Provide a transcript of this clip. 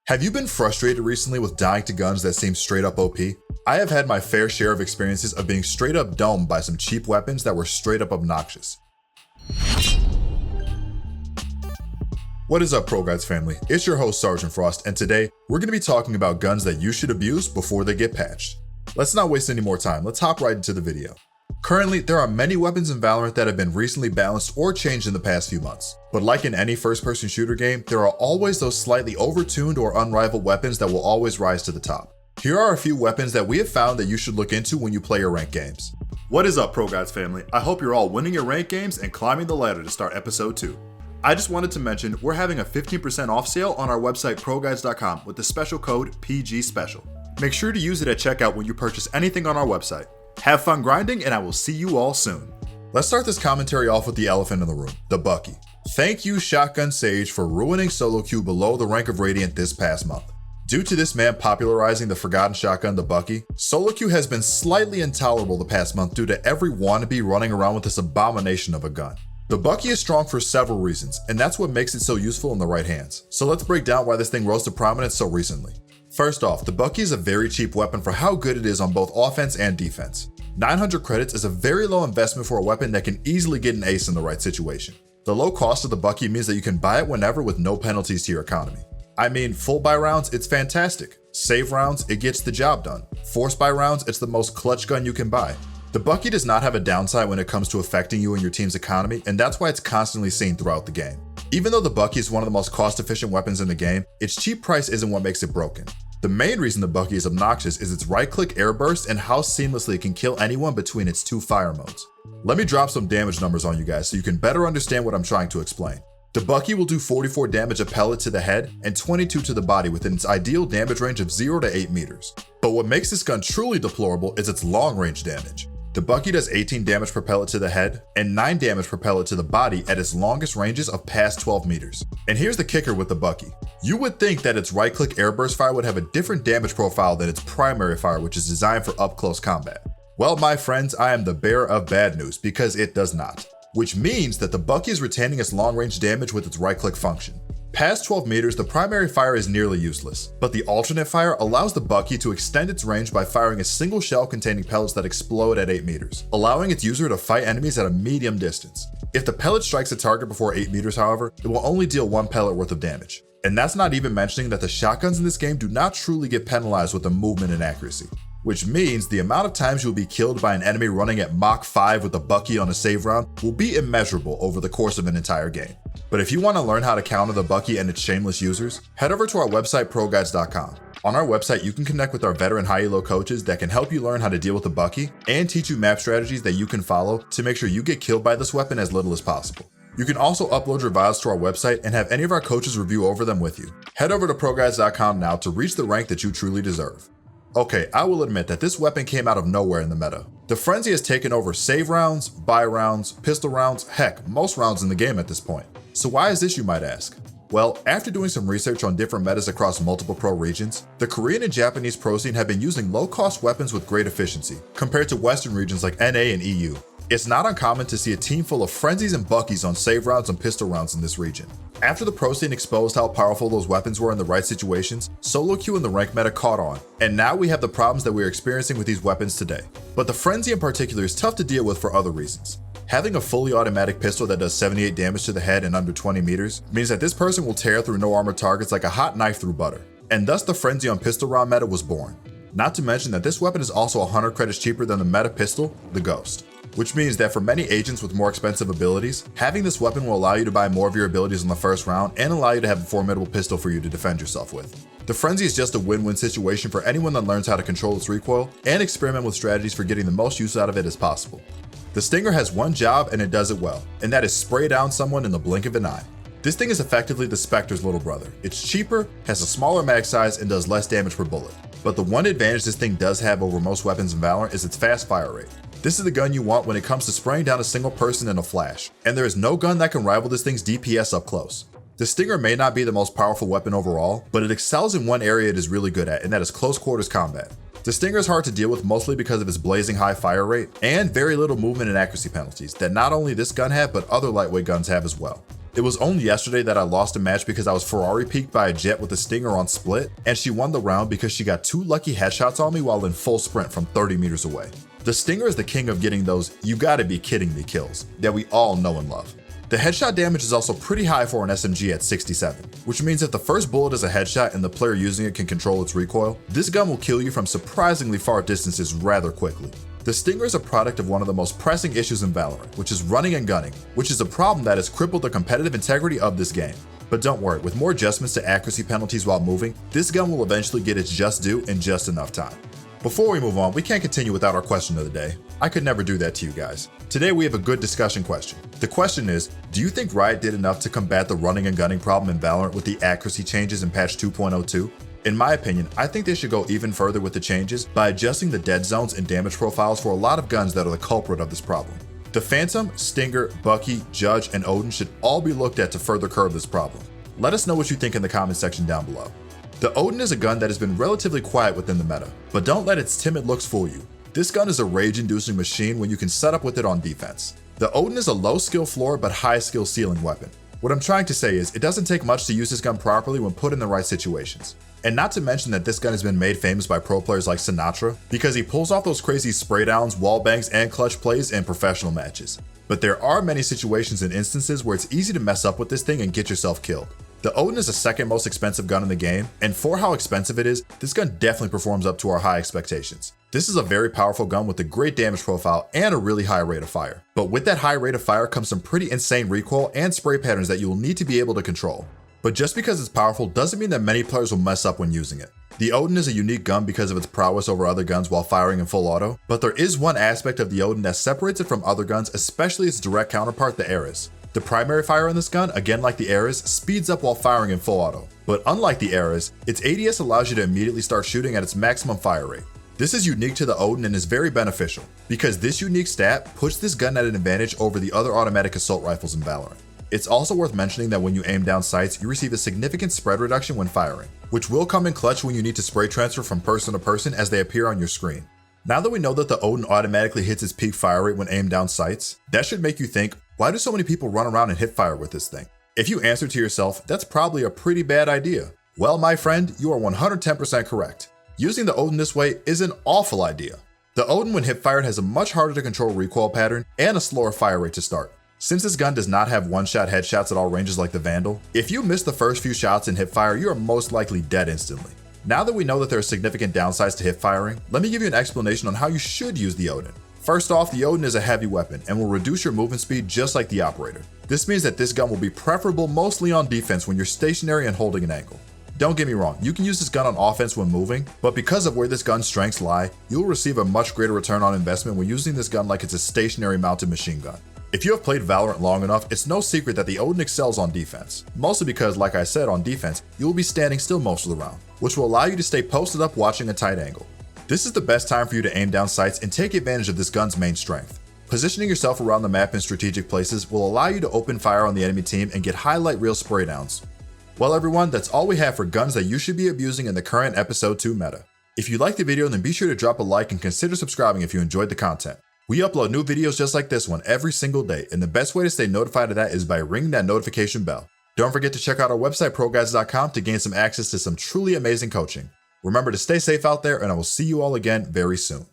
Have you been frustrated recently with dying to guns that seem straight up OP? I have had my fair share of experiences of being straight up domed by some cheap weapons that were straight up obnoxious. What is up, ProGuides family? It's your host Sergeant Frost, and today we're going to be talking about guns that you should abuse before they get patched. Let's not waste any more time, let's hop right into the video. Currently, there are many weapons in Valorant that have been recently balanced or changed in the past few months. But like in any first-person shooter game, there are always those slightly overtuned or unrivaled weapons that will always rise to the top. Here are a few weapons that we have found that you should look into when you play your ranked games. What is up, ProGuides family? I hope you're all winning your ranked games and climbing the ladder to start episode 2. I just wanted to mention we're having a 15% off sale on our website ProGuides.com with the special code PGSPECIAL. Make sure to use it at checkout when you purchase anything on our website. Have fun grinding, and I will see you all soon. Let's start this commentary off with the elephant in the room, the Bucky. Thank you, Shotgun Sage, for ruining solo queue below the rank of Radiant this past month. Due to this man popularizing the forgotten shotgun, the Bucky, solo queue has been slightly intolerable the past month due to every wannabe running around with this abomination of a gun. The Bucky is strong for several reasons, and that's what makes it so useful in the right hands. So let's break down why this thing rose to prominence so recently. First off, the Bucky is a very cheap weapon for how good it is on both offense and defense. 900 credits is a very low investment for a weapon that can easily get an ace in the right situation. The low cost of the Bucky means that you can buy it whenever with no penalties to your economy. I mean, full buy rounds, it's fantastic. Save rounds, it gets the job done. Force buy rounds, it's the most clutch gun you can buy. The Bucky does not have a downside when it comes to affecting you and your team's economy, and that's why it's constantly seen throughout the game. Even though the Bucky is one of the most cost-efficient weapons in the game, its cheap price isn't what makes it broken. The main reason the Bucky is obnoxious is its right-click air burst and how seamlessly it can kill anyone between its two fire modes. Let me drop some damage numbers on you guys so you can better understand what I'm trying to explain. The Bucky will do 44 damage a pellet to the head and 22 to the body within its ideal damage range of 0 to 8 meters. But what makes this gun truly deplorable is its long-range damage. The Bucky does 18 damage per pellet to the head and 9 damage per pellet to the body at its longest ranges of past 12 meters. And here's the kicker with the Bucky. You would think that its right-click airburst fire would have a different damage profile than its primary fire, which is designed for up-close combat. Well, my friends, I am the bearer of bad news because it does not. Which means that the Bucky is retaining its long-range damage with its right-click function. Past 12 meters, the primary fire is nearly useless, but the alternate fire allows the Bucky to extend its range by firing a single shell containing pellets that explode at 8 meters, allowing its user to fight enemies at a medium distance. If the pellet strikes a target before 8 meters, however, it will only deal 1 pellet worth of damage. And that's not even mentioning that the shotguns in this game do not truly get penalized with the movement and accuracy, which means the amount of times you'll be killed by an enemy running at Mach 5 with a Bucky on a save round will be immeasurable over the course of an entire game. But if you want to learn how to counter the Bucky and its shameless users, head over to our website ProGuides.com. On our website, you can connect with our veteran high-elo coaches that can help you learn how to deal with the Bucky and teach you map strategies that you can follow to make sure you get killed by this weapon as little as possible. You can also upload your vials to our website and have any of our coaches review over them with you. Head over to ProGuides.com now to reach the rank that you truly deserve. Okay, I will admit that this weapon came out of nowhere in the meta. The frenzy has taken over save rounds, buy rounds, pistol rounds, heck, most rounds in the game at this point. So why is this, you might ask? Well, after doing some research on different metas across multiple pro regions, the Korean and Japanese pro scene have been using low-cost weapons with great efficiency, compared to Western regions like NA and EU. It's not uncommon to see a team full of frenzies and Buckies on save rounds and pistol rounds in this region. After the pro scene exposed how powerful those weapons were in the right situations, solo queue and the rank meta caught on, and now we have the problems that we're experiencing with these weapons today. But the frenzy in particular is tough to deal with for other reasons. Having a fully automatic pistol that does 78 damage to the head in under 20 meters means that this person will tear through no armor targets like a hot knife through butter, and thus the frenzy on pistol round meta was born. Not to mention that this weapon is also 100 credits cheaper than the meta pistol, the Ghost. Which means that for many agents with more expensive abilities, having this weapon will allow you to buy more of your abilities in the first round and allow you to have a formidable pistol for you to defend yourself with. The frenzy is just a win-win situation for anyone that learns how to control its recoil and experiment with strategies for getting the most use out of it as possible. The Stinger has one job and it does it well, and that is spray down someone in the blink of an eye. This thing is effectively the Spectre's little brother. It's cheaper, has a smaller mag size, and does less damage per bullet. But the one advantage this thing does have over most weapons in Valorant is its fast fire rate. This is the gun you want when it comes to spraying down a single person in a flash, and there is no gun that can rival this thing's DPS up close. The Stinger may not be the most powerful weapon overall, but it excels in one area it is really good at, and that is close quarters combat. The Stinger is hard to deal with mostly because of its blazing high fire rate and very little movement and accuracy penalties that not only this gun have but other lightweight guns have as well. It was only yesterday that I lost a match because I was Ferrari peeked by a Jet with a Stinger on split, and she won the round because she got 2 lucky headshots on me while in full sprint from 30 meters away. The Stinger is the king of getting those "you gotta be kidding me" kills that we all know and love. The headshot damage is also pretty high for an SMG at 67, which means if the first bullet is a headshot and the player using it can control its recoil, this gun will kill you from surprisingly far distances rather quickly. The Stinger is a product of one of the most pressing issues in Valorant, which is running and gunning, which is a problem that has crippled the competitive integrity of this game. But don't worry, with more adjustments to accuracy penalties while moving, this gun will eventually get its just due in just enough time. Before we move on, we can't continue without our question of the day. I could never do that to you guys. Today we have a good discussion question. The question is, do you think Riot did enough to combat the running and gunning problem in Valorant with the accuracy changes in patch 2.02? In my opinion, I think they should go even further with the changes by adjusting the dead zones and damage profiles for a lot of guns that are the culprit of this problem. The Phantom, Stinger, Bucky, Judge, and Odin should all be looked at to further curb this problem. Let us know what you think in the comment section down below. The Odin is a gun that has been relatively quiet within the meta, but don't let its timid looks fool you. This gun is a rage-inducing machine when you can set up with it on defense. The Odin is a low skill floor but high skill ceiling weapon. What I'm trying to say is, it doesn't take much to use this gun properly when put in the right situations. And not to mention that this gun has been made famous by pro players like Sinatra because he pulls off those crazy spray downs, wall bangs, and clutch plays in professional matches. But there are many situations and instances where it's easy to mess up with this thing and get yourself killed. The Odin is the second most expensive gun in the game, and for how expensive it is, this gun definitely performs up to our high expectations. This is a very powerful gun with a great damage profile and a really high rate of fire. But with that high rate of fire comes some pretty insane recoil and spray patterns that you will need to be able to control. But just because it's powerful doesn't mean that many players will mess up when using it. The Odin is a unique gun because of its prowess over other guns while firing in full auto, but there is one aspect of the Odin that separates it from other guns, especially its direct counterpart, the Ares. The primary fire on this gun, again like the Ares, speeds up while firing in full auto. But unlike the Ares, its ADS allows you to immediately start shooting at its maximum fire rate. This is unique to the Odin and is very beneficial, because this unique stat puts this gun at an advantage over the other automatic assault rifles in Valorant. It's also worth mentioning that when you aim down sights, you receive a significant spread reduction when firing, which will come in clutch when you need to spray transfer from person to person as they appear on your screen. Now that we know that the Odin automatically hits its peak fire rate when aimed down sights, that should make you think, why do so many people run around and hip fire with this thing? If you answer to yourself, that's probably a pretty bad idea. Well, my friend, you are 110% correct. Using the Odin this way is an awful idea. The Odin when hip fired has a much harder to control recoil pattern and a slower fire rate to start. Since this gun does not have one-shot headshots at all ranges like the Vandal, if you miss the first few shots in hip fire, you are most likely dead instantly. Now that we know that there are significant downsides to hip firing, let me give you an explanation on how you should use the Odin. First off, the Odin is a heavy weapon and will reduce your movement speed just like the Operator. This means that this gun will be preferable mostly on defense when you're stationary and holding an angle. Don't get me wrong, you can use this gun on offense when moving, but because of where this gun's strengths lie, you'll receive a much greater return on investment when using this gun like it's a stationary mounted machine gun. If you have played Valorant long enough, it's no secret that the Odin excels on defense, mostly because, like I said, on defense, you will be standing still most of the round, which will allow you to stay posted up watching a tight angle. This is the best time for you to aim down sights and take advantage of this gun's main strength. Positioning yourself around the map in strategic places will allow you to open fire on the enemy team and get highlight reel spray downs. Well everyone, that's all we have for guns that you should be abusing in the current episode 2 meta. If you liked the video, then be sure to drop a like and consider subscribing if you enjoyed the content. We upload new videos just like this one every single day, and the best way to stay notified of that is by ringing that notification bell. Don't forget to check out our website ProGuides.com to gain some access to some truly amazing coaching. Remember to stay safe out there, and I will see you all again very soon.